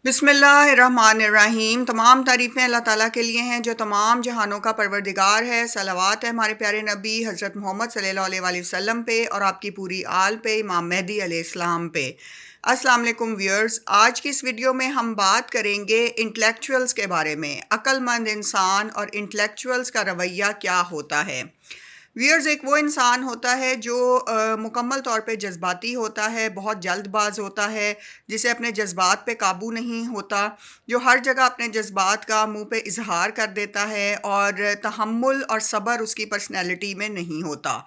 बिस्मिल्लाहिर्रहमानिर्रहीम। तमाम तारीफ़ें अल्लाह ताला के लिए हैं जो तमाम जहानों का परवरदिगार है। सलावत है हमारे प्यारे नबी हज़रत मोहम्मद सल्लल्लाहु अलैहि वसल्लम पे और आपकी पूरी आल पे, इमाम मेहदी अलैहिस्सलाम पे। अस्सलाम वालेकुम व्यूअर्स, आज की इस वीडियो में हम बात करेंगे इंटेलेक्चुअल्स के बारे में। अक्लमंद इंसान और इंटेलेक्चुअल्स का रवैया क्या होता है। व्यूअर्स, एक वो इंसान होता है जो मुकम्मल तौर पे जज्बाती होता है, बहुत जल्दबाज होता है, जिसे अपने जज्बात पे काबू नहीं होता, जो हर जगह अपने जज्बात का मुंह पे इजहार कर देता है और तहम्मुल और सब्र उसकी पर्सनैलिटी में नहीं होता।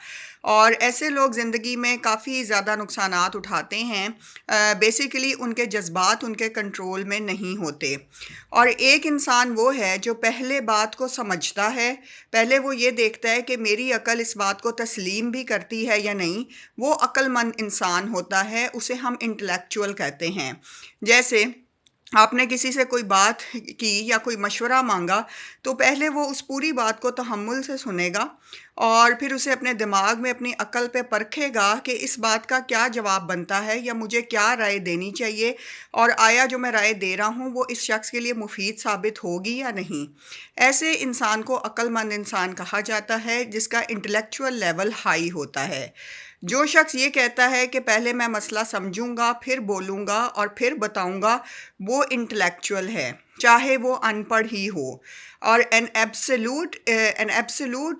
और ऐसे लोग ज़िंदगी में काफ़ी ज़्यादा नुकसानात उठाते हैं। बेसिकली उनके जज्बात उनके कंट्रोल में नहीं होते। और एक इंसान वो है जो पहले बात को समझता है, पहले वो ये देखता है कि मेरी अकल इस बात को तस्लीम भी करती है या नहीं। वो अक्लमंद इंसान होता है, उसे हम इंटेलेक्चुअल कहते हैं। जैसे आपने किसी से कोई बात की या कोई मशवरा मांगा, तो पहले वो उस पूरी बात को तहम्मुल से सुनेगा और फिर उसे अपने दिमाग में अपनी अकल पे परखेगा कि इस बात का क्या जवाब बनता है या मुझे क्या राय देनी चाहिए, और आया जो मैं राय दे रहा हूँ वो इस शख्स के लिए मुफीद साबित होगी या नहीं। ऐसे इंसान को अक्लमंद इंसान कहा जाता है, जिसका इंटेलेक्चुअल लेवल हाई होता है। जो शख्स ये कहता है कि पहले मैं मसला समझूंगा, फिर बोलूंगा और फिर बताऊंगा, वो इंटेलेक्चुअल है, चाहे वो अनपढ़ ही हो। और an absolute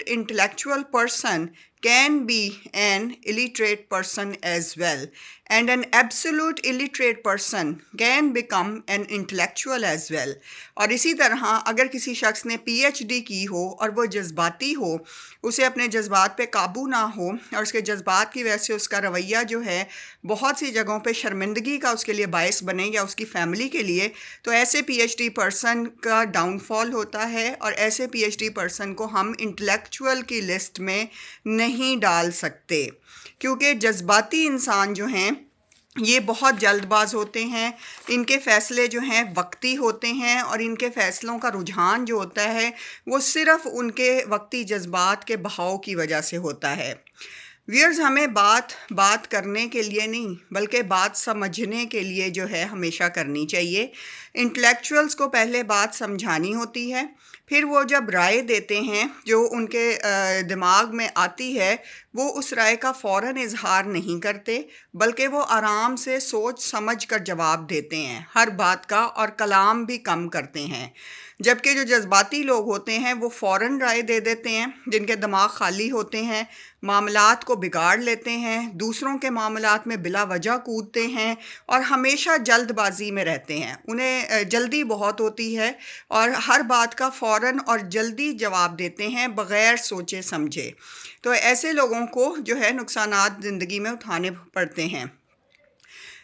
intellectual person can be an illiterate person as well, and an absolute illiterate person can become an intellectual as well. और इसी तरह अगर किसी शख्स ने पीएचडी की हो और वो जज्बाती हो, उसे अपने जज्बात पे काबू ना हो और उसके जज्बात की वजह से उसका रवैया जो है बहुत सी जगहों पे शर्मिंदगी का उसके लिए बायस बने या उसकी फैमिली के लिए, तो ऐसे पीएचडी पर्सन का डाउनफॉल होता है और ऐसे पीएचडी पर्सन को हम इंटेलेक्चुअल की लिस्ट में नहीं डाल सकते। क्योंकि जज्बाती इंसान जो हैं ये बहुत जल्दबाज होते हैं, इनके फ़ैसले जो हैं वक्ती होते हैं और इनके फ़ैसलों का रुझान जो होता है वो सिर्फ़ उनके वक्ती जज्बात के बहाव की वजह से होता है। व्यूअर्स, हमें बात करने के लिए नहीं बल्कि बात समझने के लिए जो है हमेशा करनी चाहिए। इंटेलेक्चुअल्स को पहले बात समझानी होती है, फिर वो जब राय देते हैं जो उनके दिमाग में आती है, वो उस राय का फ़ौरन इजहार नहीं करते, बल्कि वो आराम से सोच समझ कर जवाब देते हैं हर बात का, और कलाम भी कम करते हैं। जबकि जो जज्बाती लोग होते हैं वो फ़ौरन राय दे देते हैं, जिनके दिमाग खाली होते हैं, मामलात को बिगाड़ लेते हैं, दूसरों के मामलात में बिला वजह कूदते हैं और हमेशा जल्दबाजी में रहते हैं। उन्हें जल्दी बहुत होती है और हर बात का फ़ौरन और जल्दी जवाब देते हैं बग़ैर सोचे समझे। तो ऐसे लोगों को जो है नुकसानात ज़िंदगी में उठाने पड़ते हैं।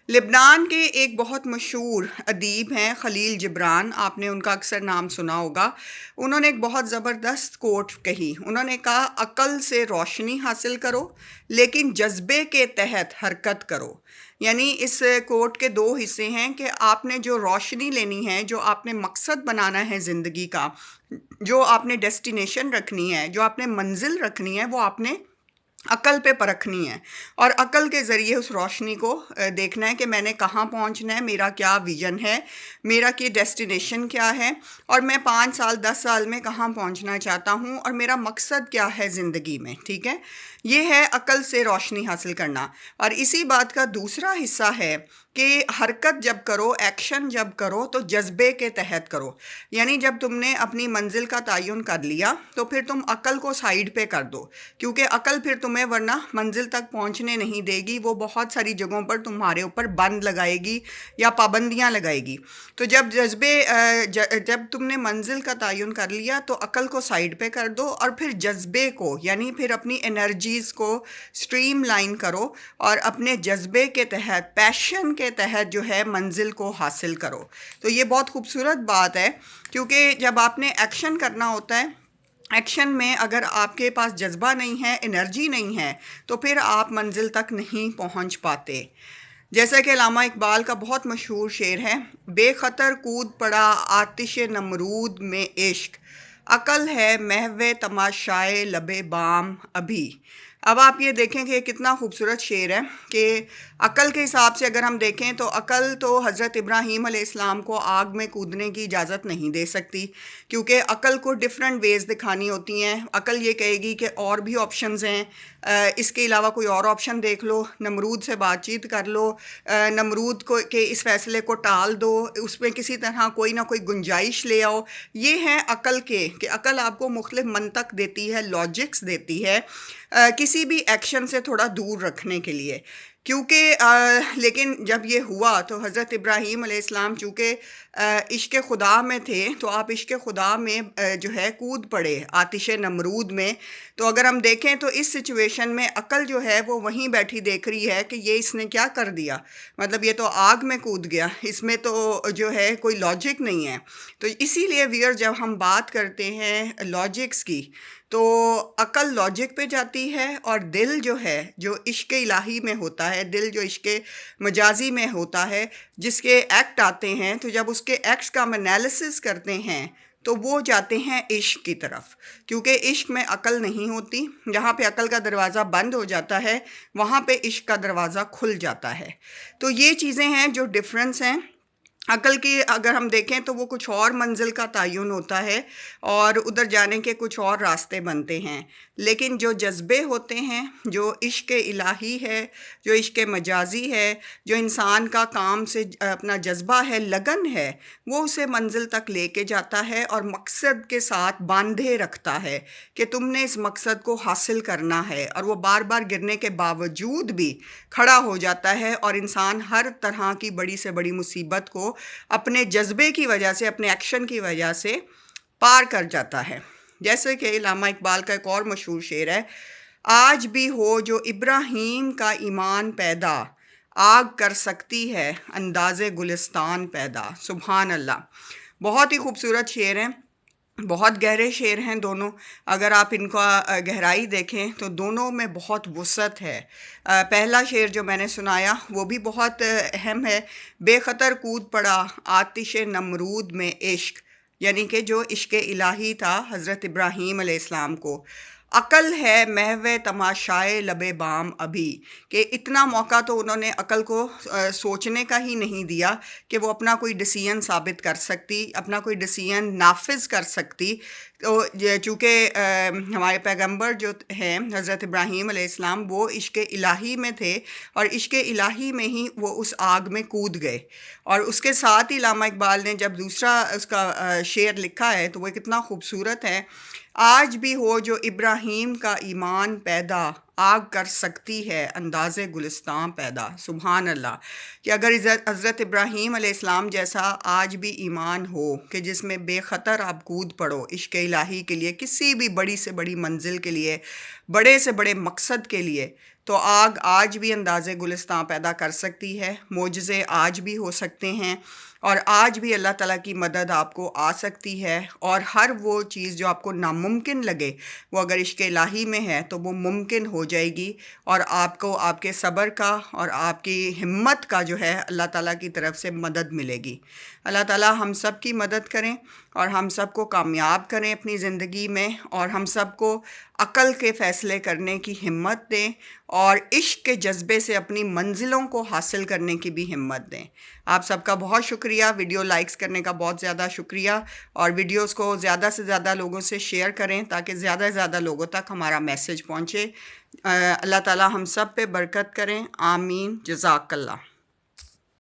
लेबनान के एक बहुत मशहूर अदीब हैं खलील जिब्रान, आपने उनका अक्सर नाम सुना होगा। उन्होंने एक बहुत ज़बरदस्त कोट कही। उन्होंने कहा, अक़ल से रोशनी हासिल करो लेकिन जज्बे के तहत हरकत करो। यानी इस कोट के दो हिस्से हैं कि आपने जो रोशनी लेनी है, जो आपने मकसद बनाना है ज़िंदगी का, जो आपने डेस्टिनेशन रखनी है, जो आपने मंजिल रखनी है, वो आपने अकल पे परखनी है और अकल के ज़रिए उस रोशनी को देखना है कि मैंने कहाँ पहुँचना है, मेरा क्या विज़न है, मेरा की डेस्टिनेशन क्या है, और मैं 5 साल 10 साल में कहाँ पहुँचना चाहता हूँ और मेरा मकसद क्या है ज़िंदगी में। ठीक है, ये है अकल से रोशनी हासिल करना। और इसी बात का दूसरा हिस्सा है कि हरकत जब करो, एक्शन जब करो, तो जज्बे के तहत करो। यानी जब तुमने अपनी मंजिल का तयन कर लिया तो फिर तुम अकल को साइड पे कर दो, क्योंकि अकल फिर तुम्हें वरना मंजिल तक पहुंचने नहीं देगी। वो बहुत सारी जगहों पर तुम्हारे ऊपर बंद लगाएगी या पाबंदियां लगाएगी। तो जब जब तुमने मंजिल का तयन कर लिया तो अकल को साइड पे कर दो और फिर जज्बे को, यानी फिर अपनी एनर्जीज़ को स्ट्रीमलाइन करो और अपने जज्बे के तहत, पैशन के तहत जो है मंजिल को हासिल करो। तो ये बहुत खूबसूरत बात है, क्योंकि जब आपने एक्शन करना होता है, एक्शन में अगर आपके पास जज्बा नहीं है, एनर्जी नहीं है, तो फिर आप मंजिल तक नहीं पहुंच पाते। जैसा कि अल्लामा इकबाल का बहुत मशहूर शेर है, बेखतर कूद पड़ा आतिश नमरूद में इश्क, अकल है महवे तमाशाए लबे बाम अभी। اب آپ یہ دیکھیں کہ کتنا خوبصورت شعر ہے کہ عقل کے حساب سے اگر ہم دیکھیں تو عقل تو حضرت ابراہیم علیہ السلام کو آگ میں کودنے کی اجازت نہیں دے سکتی، کیونکہ عقل کو ڈفرینٹ ویز دکھانی ہوتی ہیں۔ عقل یہ کہے گی کہ اور بھی آپشنز ہیں، اس کے علاوہ کوئی اور آپشن دیکھ لو، نمرود سے بات چیت کر لو، نمرود کو کہ اس فیصلے کو ٹال دو، اس میں کسی طرح کوئی نہ کوئی گنجائش لے آؤ۔ یہ ہیں عقل کے کہ عقل آپ کو مختلف منطق دیتی ہے، لاجکس دیتی ہے کسی بھی ایکشن سے تھوڑا دور رکھنے کے لیے، کیونکہ لیکن جب یہ ہوا تو حضرت ابراہیم علیہ السلام چونکہ عشق خدا میں تھے، تو آپ عشق خدا میں جو ہے کود پڑے آتش نمرود میں۔ تو اگر ہم دیکھیں تو اس سچویشن میں عقل جو ہے وہ وہیں بیٹھی دیکھ رہی ہے کہ یہ اس نے کیا کر دیا، مطلب یہ تو آگ میں کود گیا، اس میں تو جو ہے کوئی لاجک نہیں ہے۔ تو اسی لیے ویئر جب ہم بات کرتے ہیں لاجکس کی، تو عقل لاجک پہ جاتی ہے، اور دل جو ہے جو عشق الہی میں ہوتا ہے، دل جو عشق مجازی میں ہوتا ہے، جس کے ایکٹ آتے ہیں، تو جب اس کے ایکٹس کا ہم انالیسس کرتے ہیں تو وہ جاتے ہیں عشق کی طرف، کیونکہ عشق میں عقل نہیں ہوتی۔ جہاں پہ عقل کا دروازہ بند ہو جاتا ہے وہاں پہ عشق کا دروازہ کھل جاتا ہے۔ تو یہ چیزیں ہیں جو ڈفرینس ہیں۔ عقل کی اگر ہم دیکھیں تو وہ کچھ اور منزل کا تعین ہوتا ہے اور ادھر جانے کے کچھ اور راستے بنتے ہیں، لیکن جو جذبے ہوتے ہیں، جو عشق الہی ہے، جو عشق مجازی ہے، جو انسان کا کام سے اپنا جذبہ ہے، لگن ہے، وہ اسے منزل تک لے کے جاتا ہے اور مقصد کے ساتھ باندھے رکھتا ہے کہ تم نے اس مقصد کو حاصل کرنا ہے، اور وہ بار بار گرنے کے باوجود بھی کھڑا ہو جاتا ہے، اور انسان ہر طرح کی بڑی سے بڑی مصیبت کو اپنے جذبے کی وجہ سے، اپنے ایکشن کی وجہ سے پار کر جاتا ہے۔ جیسے کہ علامہ اقبال کا ایک اور مشہور شعر ہے، آج بھی ہو جو ابراہیم کا ایمان پیدا، آگ کر سکتی ہے انداز گلستان پیدا۔ سبحان اللہ، بہت ہی خوبصورت شعر ہیں، بہت گہرے شعر ہیں دونوں۔ اگر آپ ان کا گہرائی دیکھیں تو دونوں میں بہت وسعت ہے۔ پہلا شعر جو میں نے سنایا وہ بھی بہت اہم ہے، بے خطر کود پڑا آتش نمرود میں عشق، یعنی کہ جو عشق الہی تھا حضرت ابراہیم علیہ السلام کو۔ عقل ہے محو تماشائے لب بام ابھی، کہ اتنا موقع تو انہوں نے عقل کو سوچنے کا ہی نہیں دیا کہ وہ اپنا کوئی ڈیسیژن ثابت کر سکتی، اپنا کوئی ڈیسیژن نافذ کر سکتی۔ تو چونکہ ہمارے پیغمبر جو ہیں حضرت ابراہیم علیہ السلام، وہ عشق الہی میں تھے، اور عشق الہی میں ہی وہ اس آگ میں کود گئے۔ اور اس کے ساتھ ہی علامہ اقبال نے جب دوسرا اس کا شعر لکھا ہے تو وہ کتنا خوبصورت ہے، آج بھی ہو جو ابراہیم کا ایمان پیدا، آگ کر سکتی ہے انداز گلستان پیدا۔ سبحان اللہ، کہ اگر حضرت ابراہیم علیہ السلام جیسا آج بھی ایمان ہو کہ جس میں بے خطر آپ کود پڑو عشق الہی کے لیے، کسی بھی بڑی سے بڑی منزل کے لیے، بڑے سے بڑے مقصد کے لیے، تو آگ آج بھی انداز گلستان پیدا کر سکتی ہے، معجزے آج بھی ہو سکتے ہیں، اور آج بھی اللہ تعالیٰ کی مدد آپ کو آ سکتی ہے، اور ہر وہ چیز جو آپ کو ناممکن لگے وہ اگر عشق الہی میں ہے تو وہ ممکن ہو جائے گی، اور آپ کو آپ کے صبر کا اور آپ کی ہمت کا جو ہے اللہ تعالیٰ کی طرف سے مدد ملے گی۔ اللہ تعالیٰ ہم سب کی مدد کریں اور ہم سب کو کامیاب کریں اپنی زندگی میں، اور ہم سب کو عقل کے فیصلے کرنے کی ہمت دیں، اور عشق کے جذبے سے اپنی منزلوں کو حاصل کرنے کی بھی ہمت دیں۔ آپ سب کا بہت شکریہ، ویڈیو لائکس کرنے کا بہت زیادہ شکریہ، اور ویڈیوز کو زیادہ سے زیادہ لوگوں سے شیئر کریں تاکہ زیادہ سے زیادہ لوگوں تک ہمارا میسج پہنچے۔ اللہ تعالیٰ ہم سب پہ برکت کریں، آمین، جزاک اللہ۔